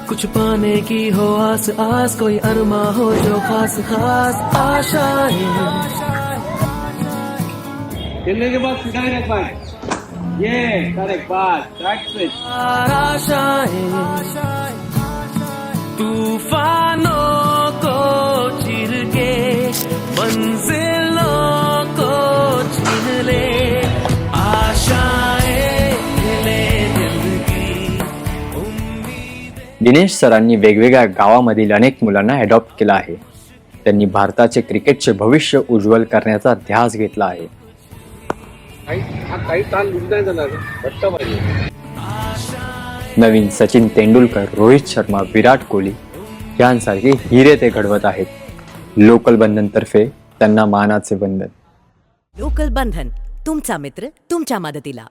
कुछ पाने की हो आस आस, कोई अरमा हो जो खास खास आशाएं। खेलने के बाद डायरेक्ट बात ये डायरेक्ट बात प्रैक्टिस आशाएं तूफानों को चीर के मंजिलों को छीन ले। आशाएं ले दिल की उम्मीदें। दिनेश सरांनी वेगवेगळ्या गावामधील अनेक मुलांना अडॉप्ट केलं आहे. त्यांनी भारताचे क्रिकेटचे भविष्य उज्ज्वल करण्याचा ध्यास घेतला आहे. काही ताण नाही जाणार घट्ट पाहिजे. नवीन सचिन तेंडुलकर, रोहित शर्मा, विराट कोहली यांसारखे हिरे ते घडवत आहेत. लोकल बंधन तर्फे त्यांना मानाचे वंदन. लोकल बंधन, तुमचा मित्र तुमच्या मदतीला.